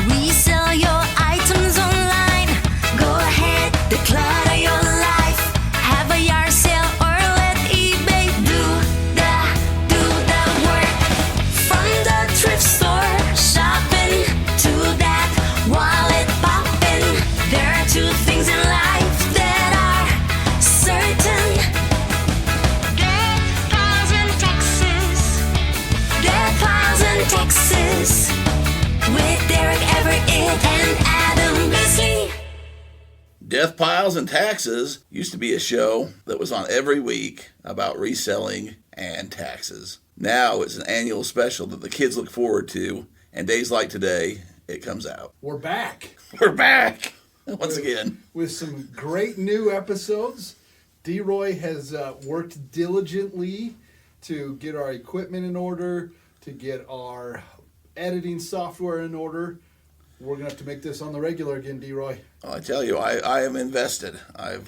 Resell your items online. Go ahead, declutter your life. Have a yard sale or let eBay do the work. From the thrift store shopping to that wallet popping. There are two things in life that are certain. Deathpiles in Texas. Deathpiles in Texas. With Derek Everitt and Adam Beesley. Deathpiles and Taxes used to be a show that was on every week about reselling and taxes. Now it's an annual special that the kids look forward to, and days like today, it comes out. We're back We're back once again. with some great new episodes. D-Roy has worked diligently to get our equipment in order, to get our editing software in order. We're going to have to make this on the regular again, D-Roy. Well, I tell you, I am invested. I've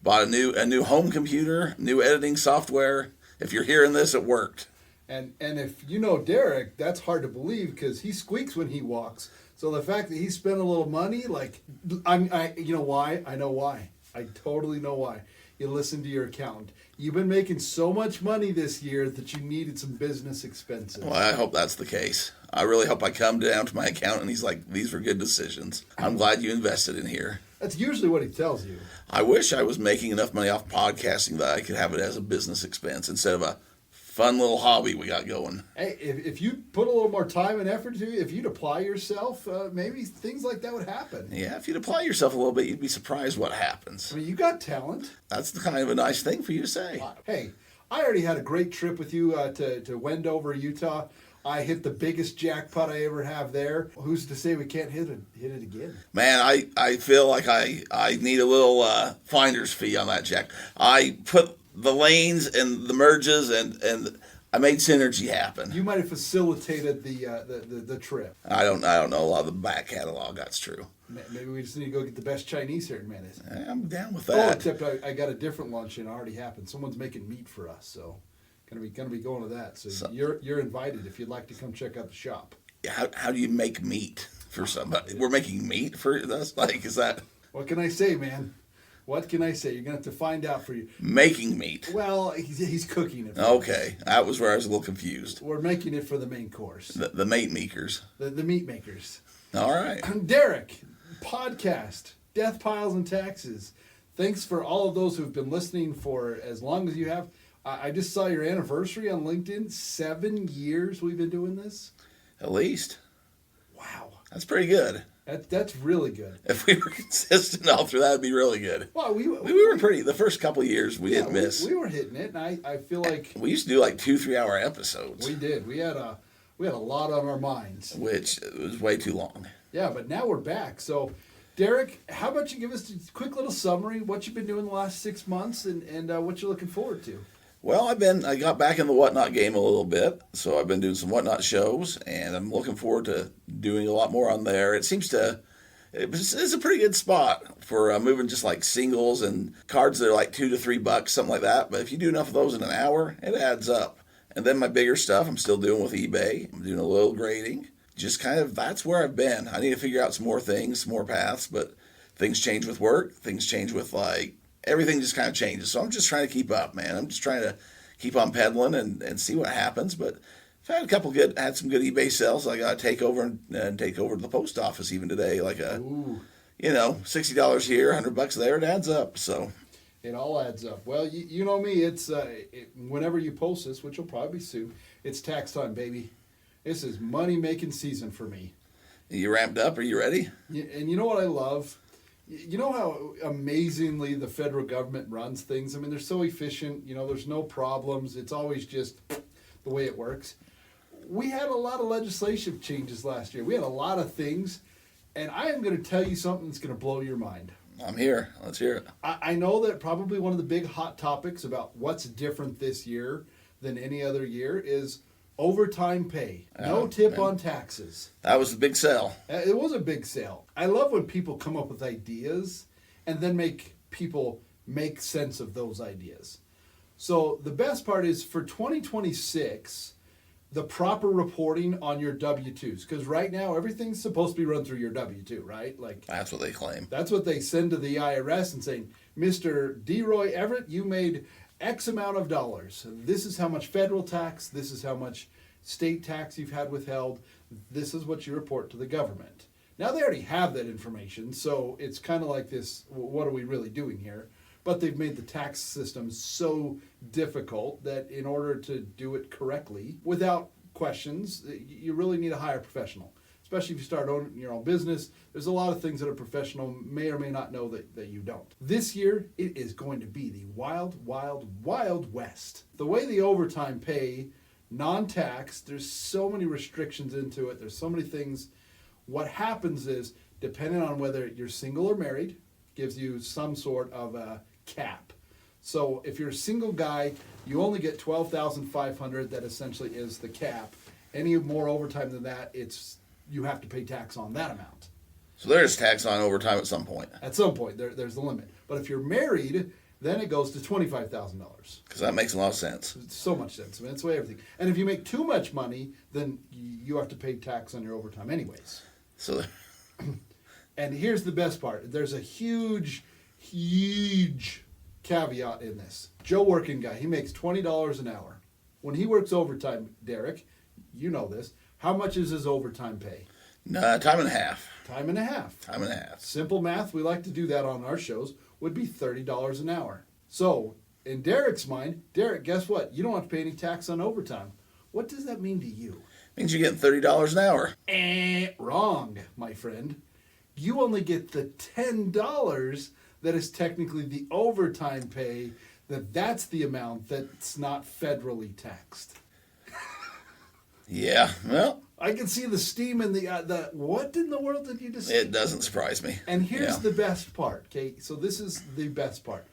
bought a new home computer, new editing software. If you're hearing this, it worked. And if you know Derek, that's hard to believe because he squeaks when he walks. So the fact that he spent a little money, like, you know why? I know why. I totally know why. You listen to your accountant. You've been making so much money this year that you needed some business expenses. Well, I hope that's the case. I really hope I come down to my accountant and he's like, these were good decisions. I'm glad you invested in here. That's usually what he tells you. I wish I was making enough money off podcasting that I could have it as a business expense instead of a fun little hobby we got going. Hey, if you put a little more time and effort to it, if you'd apply yourself, maybe things like that would happen. Yeah, if you'd apply yourself a little bit, you'd be surprised what happens. I mean, you got talent. That's the kind of a nice thing for you to say. Hey, I already had a great trip with you to Wendover, Utah. I hit the biggest jackpot I ever have there. Who's to say we can't hit it again? Man, I feel like I need a little finder's fee on that, Jack. I put the lanes and the merges and I made synergy happen. You might have facilitated the trip. I don't know a lot of the back catalog. That's true. Maybe we just need to go get the best Chinese here in Manus. I'm down with Oh, that. except I got a different lunch and it already happened. Someone's making meat for us, so gonna be going to that. So you're invited if you'd like to come check out the shop. How do you make meat for somebody? We're making meat for that's like is that What can I say, man? What can I say? You're gonna have to find out for you. making meat? Well, he's cooking it. For Okay, that was where I was a little confused. We're making it for the main course. The meat makers. The meat makers. All right. Derek, podcast, Deathpiles and Taxes. Thanks for all of those who've been listening for as long as you have. I just saw your anniversary on LinkedIn. 7 years we've been doing this. At least. Wow. That's pretty good. That's really good. If we were consistent all through that, it'd be really good. Well, we were pretty. The first couple of years, we didn't miss. We were hitting it, and I feel like We used to do like 2-3 hour episodes. we did. We had a lot on our minds. Which was way too long. Yeah, but now we're back. So, Derek, how about you give us a quick little summary what you've been doing the last 6 months and what you're looking forward to? Well, I got back in the Whatnot game a little bit, so I've been doing some Whatnot shows, and I'm looking forward to doing a lot more on there. It's a pretty good spot for moving just like singles and cards that are like $2 to $3, something like that. But if you do enough of those in an hour, it adds up. And then my bigger stuff I'm still doing with eBay. I'm doing a little grading. Just kind of, that's where I've been. I need to figure out some more things, some more paths, but things change with work. Things change with everything just kind of changes. So I'm just trying to keep up, man. I'm just trying to keep on pedaling and see what happens. But I've had some good eBay sales. I got to take over and take over to the post office even today. Like $60 here, $100 there. It adds up. So it all adds up. Well, you know me. It's whenever you post this, which will probably be soon, it's tax time, baby. This is money-making season for me. You ramped up? Are you ready? And you know what I love? You know how amazingly the federal government runs things? I mean, they're so efficient. There's no problems. It's always just the way it works. We had a lot of legislative changes last year. We had a lot of things. And I am going to tell you something that's going to blow your mind. I'm here. Let's hear it. I know that probably one of the big hot topics about what's different this year than any other year is overtime pay. No tip on taxes. That was the big sell. It was a big sale. I love when people come up with ideas and then make people make sense of those ideas. So the best part is for 2026, the proper reporting on your W-2s. Because right now, everything's supposed to be run through your W-2, right? Like That's what they claim. that's what they send to the IRS and saying, Mr. DeRoy Everett, you made X amount of dollars. This is how much federal tax. This is how much state tax you've had withheld. This is what you report to the government. Now, they already have that information, so it's kind of like this, what are we really doing here? But they've made the tax system so difficult that in order to do it correctly, without questions, you really need a hire professional. Especially if you start owning your own business, there's a lot of things that a professional may or may not know that you don't. This year, it is going to be the wild, wild, wild west. The way the overtime pay, non-tax, there's so many restrictions into it. There's so many things. What happens is, depending on whether you're single or married, gives you some sort of a cap. So if you're a single guy, you only get $12,500. That essentially is the cap. Any more overtime than that, you have to pay tax on that amount. So there's tax on overtime at some point. At some point, there's the limit. But if you're married, then it goes to $25,000. Because that makes a lot of sense. It's so much sense. I mean, that's the way everything. And if you make too much money, then you have to pay tax on your overtime anyways. So, And here's the best part. There's a huge, huge caveat in this. Joe working guy, he makes $20 an hour. When he works overtime, Derek, you know this, how much is his overtime pay? time and a half. Time and a half. Time and a half. Simple math, we like to do that on our shows, would be $30 an hour. So, in Derek's mind, Derek, guess what? You don't have to pay any tax on overtime. What does that mean to you? Means you're getting $30 an hour. Wrong, my friend. You only get the $10 that is technically the overtime pay. That's the amount that's not federally taxed. Yeah, well, I can see the steam in the what in the world did you just say? it doesn't surprise me. And here's Yeah. the best part, okay? So this is the best part.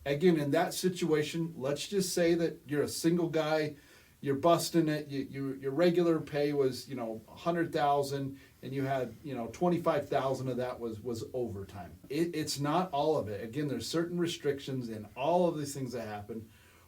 Again, in that situation, let's just say that you're a single guy, you're busting it. Your regular pay was, $100,000, and you had, $25,000 of that was overtime. It's not all of it. Again, there's certain restrictions in all of these things that happen.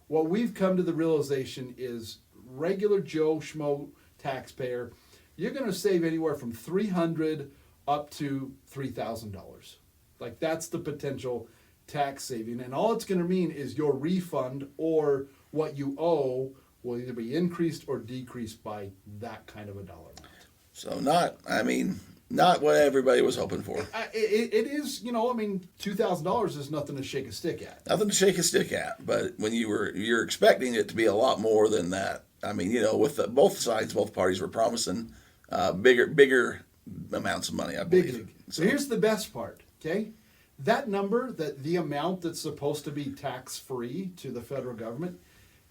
What we've come to the realization is regular Joe Schmo taxpayer, you're going to save anywhere from $300 up to $3,000. Like that's the potential tax saving, and all it's going to mean is your refund or what you owe will either be increased or decreased by that kind of a dollar amount. So not what everybody was hoping for. It is, $2,000 is nothing to shake a stick at. Nothing to shake a stick at, but when you're expecting it to be a lot more than that. With both sides, both parties were promising bigger amounts of money, I believe. Big. So here's the best part, okay? That number, the amount that's supposed to be tax-free to the federal government,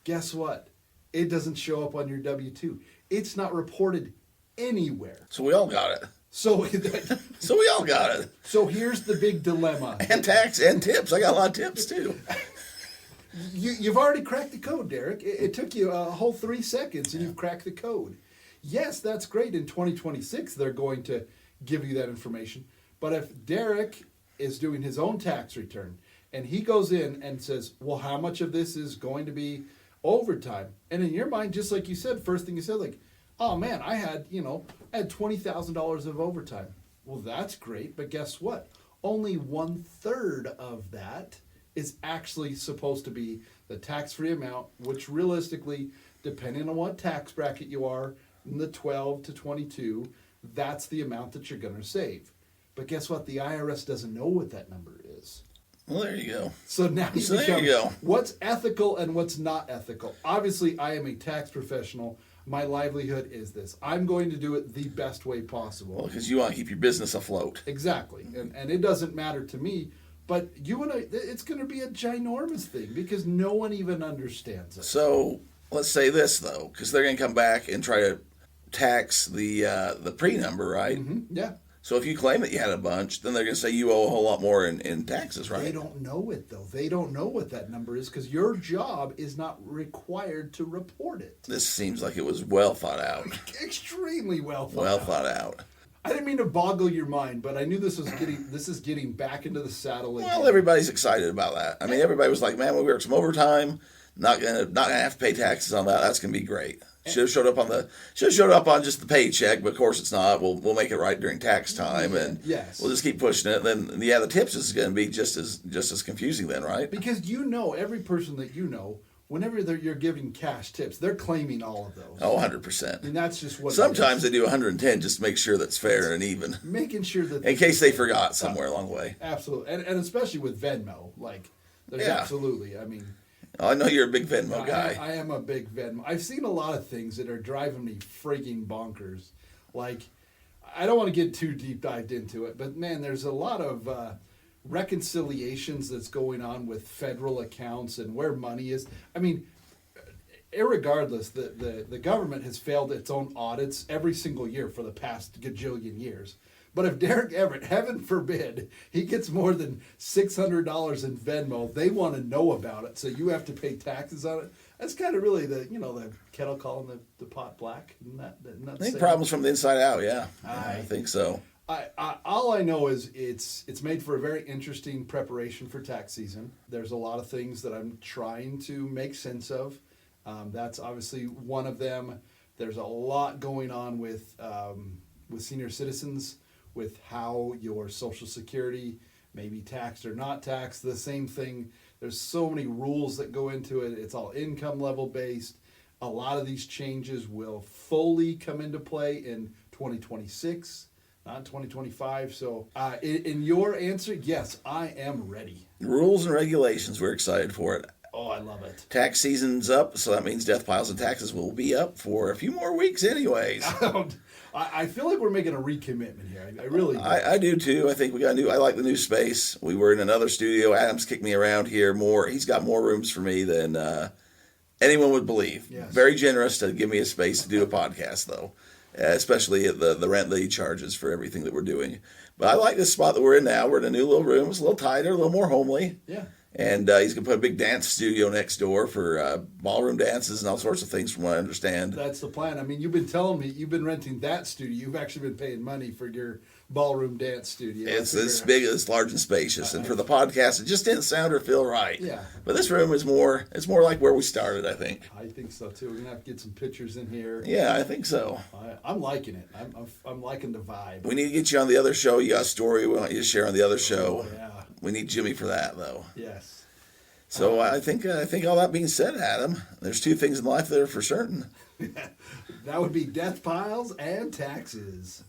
guess what? It doesn't show up on your W-2. It's not reported anywhere. So we all got it. So we all got it. So here's the big dilemma. And tax and tips. I got a lot of tips too. You've already cracked the code, Derek. It took you a whole 3 seconds, and you've cracked the code. Yes, that's great. In 2026, they're going to give you that information. But if Derek is doing his own tax return, and he goes in and says, well, how much of this is going to be overtime? And in your mind, just like you said, first thing you said, like, oh man, I had $20,000 of overtime. Well, that's great, but guess what? Only 1/3 of that is actually supposed to be the tax-free amount, which realistically, depending on what tax bracket you are, in the 12 to 22, that's the amount that you're going to save. But guess what? The IRS doesn't know what that number is. Well, there you go. So now There you go. What's ethical and what's not ethical. Obviously, I am a tax professional. My livelihood is this. I'm going to do it the best way possible. Well, because you want to keep your business afloat. Exactly. And it doesn't matter to me. But it's going to be a ginormous thing because no one even understands it. So let's say this, though, because they're going to come back and try to tax the pre-number, right? Mm-hmm. Yeah. So if you claim that you had a bunch, then they're going to say you owe a whole lot more in taxes, right? They don't know it, though. They don't know what that number is because your job is not required to report it. This seems like it was well thought out. Extremely well thought out. Well thought out. I didn't mean to boggle your mind, but I knew this is getting back into the saddle again. Well, everybody's excited about that. Everybody was like, man, we work some overtime, not gonna have to pay taxes on that. That's gonna be great. Should have showed up on just the paycheck, but of course it's not. We'll make it right during tax time, and Yes. we'll just keep pushing it. And then the tips is going to be just as confusing then, right? Because every person that whenever you're giving cash tips, they're claiming all of those. Oh, 100%. And that's just what. Sometimes they do 110 just to make sure that's fair and even, making sure that in case they forgot somewhere along the way. Absolutely, and especially with Venmo, like there's Yeah. absolutely. I mean. I know you're a big Venmo guy. I am a big Venmo. I've seen a lot of things that are driving me freaking bonkers. Like, I don't want to get too deep dived into it, but man, there's a lot of reconciliations that's going on with federal accounts and where money is. I mean, irregardless, the government has failed its own audits every single year for the past gajillion years. But if Derek Everitt, heaven forbid, he gets more than $600 in Venmo, they want to know about it, so you have to pay taxes on it. That's kind of really the kettle calling the pot black. I think problems from the inside out. Yeah, I think so. All I know is it's made for a very interesting preparation for tax season. There's a lot of things that I'm trying to make sense of. That's obviously one of them. There's a lot going on with senior citizens, with how your Social Security may be taxed or not taxed. The same thing. There's so many rules that go into it. It's all income level based. A lot of these changes will fully come into play in 2026, not 2025. So in your answer, yes, I am ready. Rules and regulations, we're excited for it. Oh, I love it. Tax season's up, so that means Deathpiles and Taxes will be up for a few more weeks anyways. I feel like we're making a recommitment here. I really do. I do too. I think I like the new space. We were in another studio. Adam's kicked me around here more. He's got more rooms for me than anyone would believe. Yes. Very generous to give me a space to do a podcast, though, especially the rent that he charges for everything that we're doing. But I like this spot that we're in now. We're in a new little room. It's a little tighter, a little more homely. Yeah. And he's going to put a big dance studio next door for ballroom dances and all sorts of things, from what I understand. That's the plan. I mean, you've been telling me you've been renting that studio. You've actually been paying money for your ballroom dance studio. It's big, it's large and spacious, and for the podcast, it just didn't sound or feel right. Yeah. But this room is more like where we started, I think. I think so too. We're gonna have to get some pictures in here. Yeah, I think so. I'm liking it. I'm liking the vibe. We need to get you on the other show. You got a story we want you to share on the other show. Oh, yeah. We need Jimmy for that, though. Yes. So I think all that being said, Adam, there's two things in life that are for certain. That would be Deathpiles and taxes.